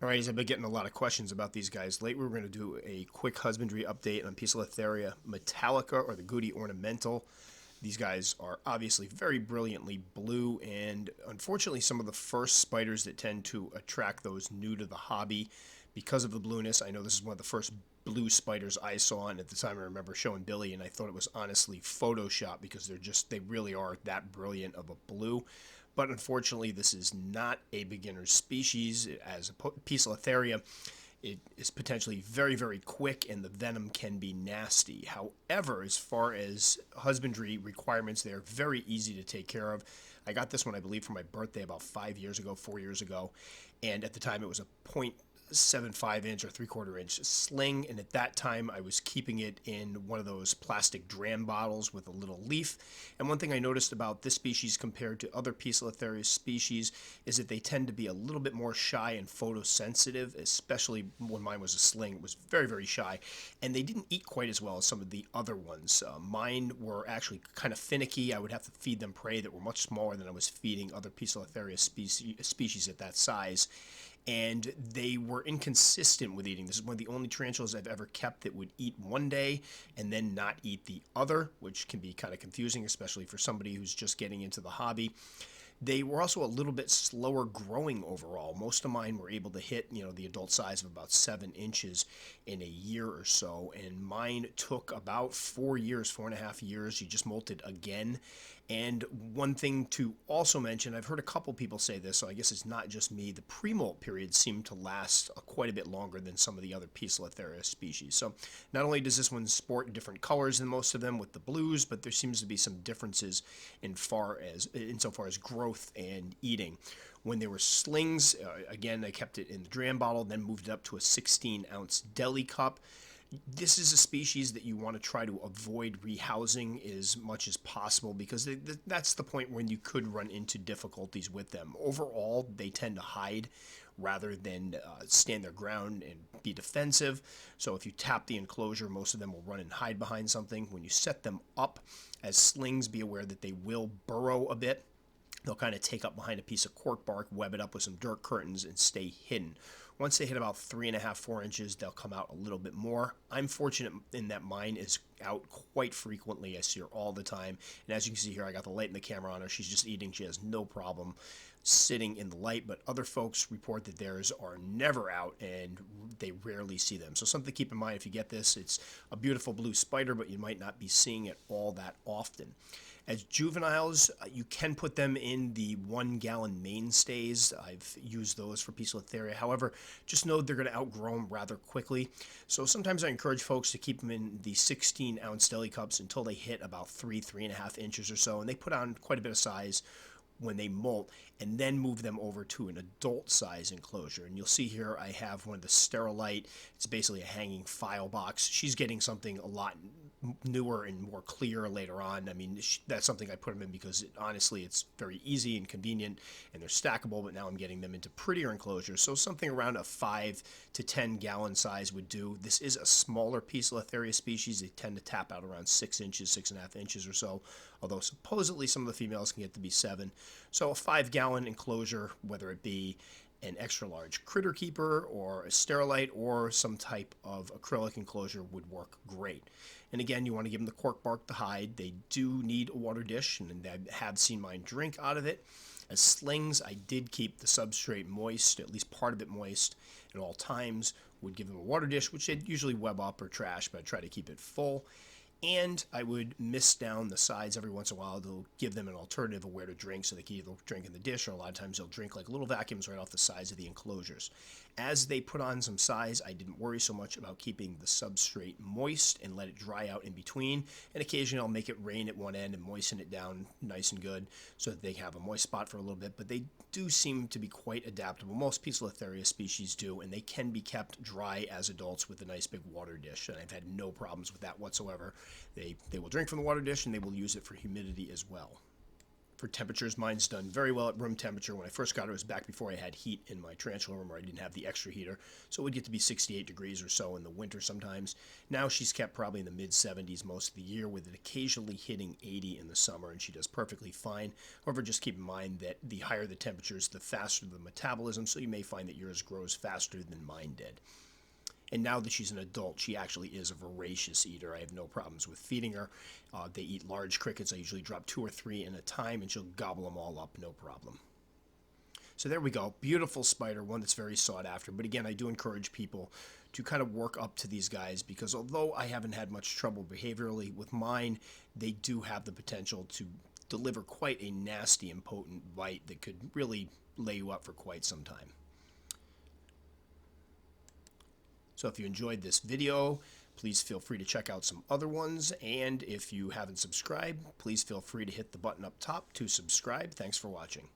All right, I've been getting a lot of questions about these guys lately. We're going to do a quick husbandry update on Poecilotheria metallica, or the Gooty ornamental. These guys are obviously very brilliantly blue, and unfortunately some of the first spiders that tend to attract those new to the hobby because of the blueness. I know this is one of the first blue spiders I saw, and at the time I remember showing Billy, and I thought it was honestly Photoshop because they really are that brilliant of a blue. But unfortunately, this is not a beginner's species. As a Poecilotheria, it is potentially very, very quick, and the venom can be nasty. However, as far as husbandry requirements, they're very easy to take care of. I got this one, I believe, for my birthday about 5 years ago, 4 years ago, and at the time it was a 0.75 inch or 3/4 inch sling, and at that time I was keeping it in one of those plastic dram bottles with a little leaf. And one thing I noticed about this species compared to other Poecilotheria species is that they tend to be a little bit more shy and photosensitive, especially when mine was a sling. It was very, very shy, and they didn't eat quite as well as some of the other ones. Mine were actually kind of finicky. I would have to feed them prey that were much smaller than I was feeding other Poecilotheria species at that size, and they were inconsistent with eating. This is one of the only tarantulas I've ever kept that would eat one day and then not eat the other, which can be kind of confusing, especially for somebody who's just getting into the hobby. They were also a little bit slower growing overall. Most of mine were able to hit, the adult size of about 7 inches in a year or so, and mine took about 4 years, 4.5 years. You just molted again. And one thing to also mention, I've heard a couple people say this, so I guess it's not just me. The pre-molt periods seem to last quite a bit longer than some of the other Poecilotheria species. So not only does this one sport different colors than most of them with the blues, but there seems to be some differences insofar as growth and eating. When they were slings, again, I kept it in the dram bottle, then moved it up to a 16-ounce deli cup. This is a species that you want to try to avoid rehousing as much as possible because that's the point when you could run into difficulties with them. Overall, they tend to hide rather than stand their ground and be defensive. So if you tap the enclosure, most of them will run and hide behind something. When you set them up as slings, be aware that they will burrow a bit. They'll kind of take up behind a piece of cork bark, web it up with some dirt curtains, and stay hidden. Once they hit about 3.5, 4 inches, they'll come out a little bit more. I'm fortunate in that mine is out quite frequently. I see her all the time. And as you can see here, I got the light in the camera on her. She's just eating. She has no problem sitting in the light, but other folks report that theirs are never out and they rarely see them. So something to keep in mind if you get this. It's a beautiful blue spider, but you might not be seeing it all that often. As juveniles, you can put them in the 1 gallon mainstays. I've used those for Poecilotheria. However, just know they're going to outgrow them rather quickly. So sometimes I encourage folks to keep them in the 16-ounce deli cups until they hit about 3.5 inches or so, and they put on quite a bit of size when they molt, and then move them over to an adult size enclosure. And you'll see here I have one of the Sterilite. It's basically a hanging file box. She's getting something a lot newer and more clear later on. I mean, that's something I put them in because honestly it's very easy and convenient, and they're stackable, but now I'm getting them into prettier enclosures. So something around a 5 to 10 gallon size would do. This is a smaller Poecilotheria species. They tend to tap out around 6 inches, 6.5 inches or so, although supposedly some of the females can get to be 7. So a 5-gallon enclosure, whether it be an extra large critter keeper or a Sterilite or some type of acrylic enclosure, would work great. And again, you want to give them the cork bark to hide. They do need a water dish, and I have seen mine drink out of it. As slings, I did keep the substrate moist, at least part of it moist at all times. Would give them a water dish, which they'd usually web up or trash, but I try to keep it full. And I would mist down the sides every once in a while to give them an alternative of where to drink, so they can either drink in the dish, or a lot of times they'll drink like little vacuums right off the sides of the enclosures. As they put on some size, I didn't worry so much about keeping the substrate moist and let it dry out in between. And occasionally I'll make it rain at one end and moisten it down nice and good so that they have a moist spot for a little bit. But they do seem to be quite adaptable. Most Poecilotheria species do, and they can be kept dry as adults with a nice big water dish, and I've had no problems with that whatsoever. They will drink from the water dish, and they will use it for humidity as well. for temperatures. Mine's done very well at room temperature. When I first got it, it was back before I had heat in my tarantula room, or I didn't have the extra heater, so it would get to be 68 degrees or so in the winter sometimes. Now she's kept probably in the mid-70s most of the year, with it occasionally hitting 80 in the summer, and she does perfectly fine. However, just keep in mind that the higher the temperatures, the faster the metabolism, so you may find that yours grows faster than mine did. And now that she's an adult, she actually is a voracious eater. I have no problems with feeding her. They eat large crickets. I usually drop 2 or 3 in a time, and she'll gobble them all up, no problem. So there we go. Beautiful spider, one that's very sought after. But again, I do encourage people to kind of work up to these guys, because although I haven't had much trouble behaviorally with mine, they do have the potential to deliver quite a nasty and potent bite that could really lay you up for quite some time. So if you enjoyed this video, please feel free to check out some other ones. And if you haven't subscribed, please feel free to hit the button up top to subscribe. Thanks for watching.